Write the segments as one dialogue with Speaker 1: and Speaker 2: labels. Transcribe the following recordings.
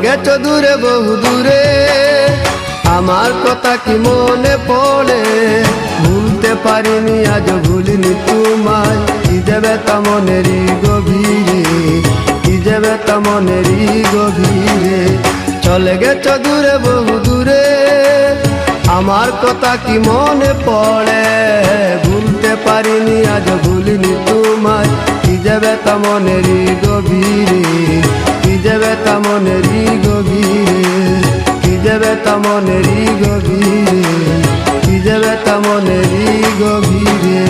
Speaker 1: গেছো দূরে বহু দূরে, আমার কথা কি মনে পড়ে? ভুলতে পারিনি আজ ভুলিনি তোমায়, কি যে ব্যথা মনেরই গভীরে, কি যে ব্যথা মনেরই গভীরে। চলে গেছো দূরে বহু দূরে, আমার কথা কি মনে পড়ে? ভুলতে পারিনি আজ ভুলিনি তোমায়, কি যে ব্যথা মনেরই গভীরে, কি যে ব্যথা মনেরই গভীরে, কি যে ব্যথা মনেরই গভীরে, কি যে ব্যথা মনেরই গভীরে।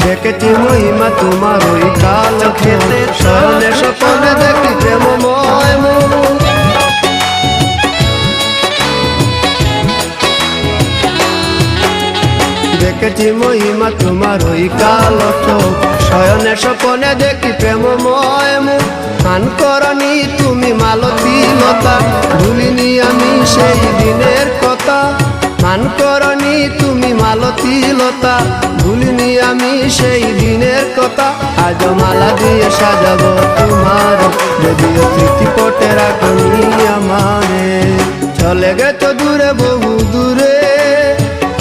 Speaker 1: দেখেছি মহিমা তোমার ওই কালো খেতে, স্বপ্নে স্বপ্নে দেখি প্রেমময় মুখ। দেখেছি মহিমা তোমার ওই কালো চোখ, শয়নে স্বপ্নে দেখি প্রেমময় মুখ। গান করনি তুমি মালতী লতা, ভুলিনি আমি সেই দিনের কথা। মান করনি তুমি মালতী লতা, ভুলিনি আমি সেই দিনের কথা। আজ মালা দিয়ে সাজাবো তোমার, যদিও স্মৃতিপটে রাখনি আমারে। চলে গেছো দূরে বহু দূরে,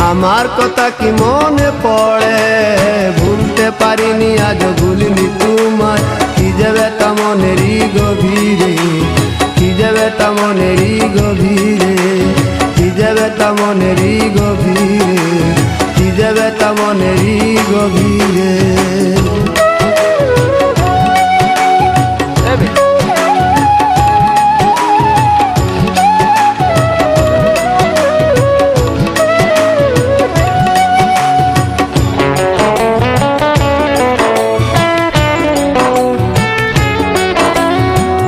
Speaker 1: আমার কথা কি মনে পড়ে? ভুলতে পারিনি আজ ভুলিনি তোমায়, কি যে ব্যথা মনেরই গভীরে, কি যে ব্যথা মনেরই গভীরে, কি যে ব্যথা মনেরই গভীরে, কি যে ব্যথা মনেরই গভীরে।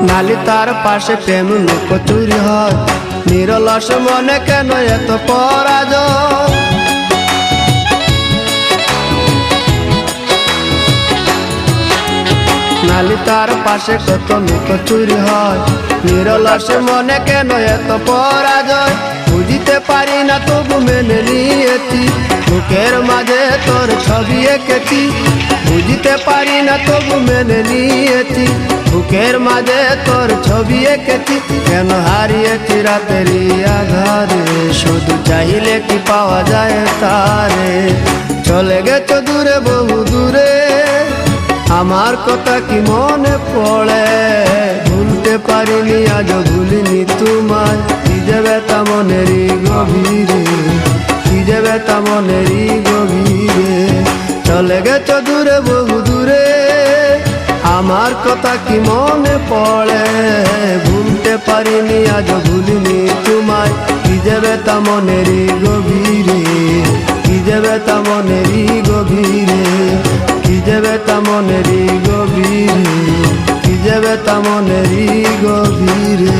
Speaker 1: নালি তার পাশে প্রেম লুকোচুরি হয়, নিরলস মনে কেন এত পরাজয়? নালি তার পাশে কত লুকোচুরি হয়, নিরলস মনে কেন এত পরাজয়? বুঝিতে পারি না তবু মেনে নিয়েছি, বুকের মাঝে তোর ছবি এঁকেছি। বুঝিতে পারি না তবু মেনে নিয়েছি, বুকের মাঝে তোর ছবি এঁকেছি। কেন হারিয়েছি রাতেরই আধারে, শুধু চাইলে কি পাওয়া যায় তারে? চলে গেছো দূরে বহু দূরে, আমার কথা কি মনে পড়ে? ভুলতে পারিনি আজ ভুলিনি তোমায়, কি যে ব্যথা মনেরই গভীরে, কি যে ব্যথা মনেরই গভীরে। চলে গেছো দূরে বহু দূরে, আমার কথা কি মনে পড়ে? ভুলতে পারিনি আজ ভুলিনি তোমায়, কি যে ব্যথা মনেরই গভীরে, কি যে ব্যথা মনেরই গভীরে, কি যে ব্যথা মনেরই গভীরে, কি যে ব্যথা মনেরই গভীরে।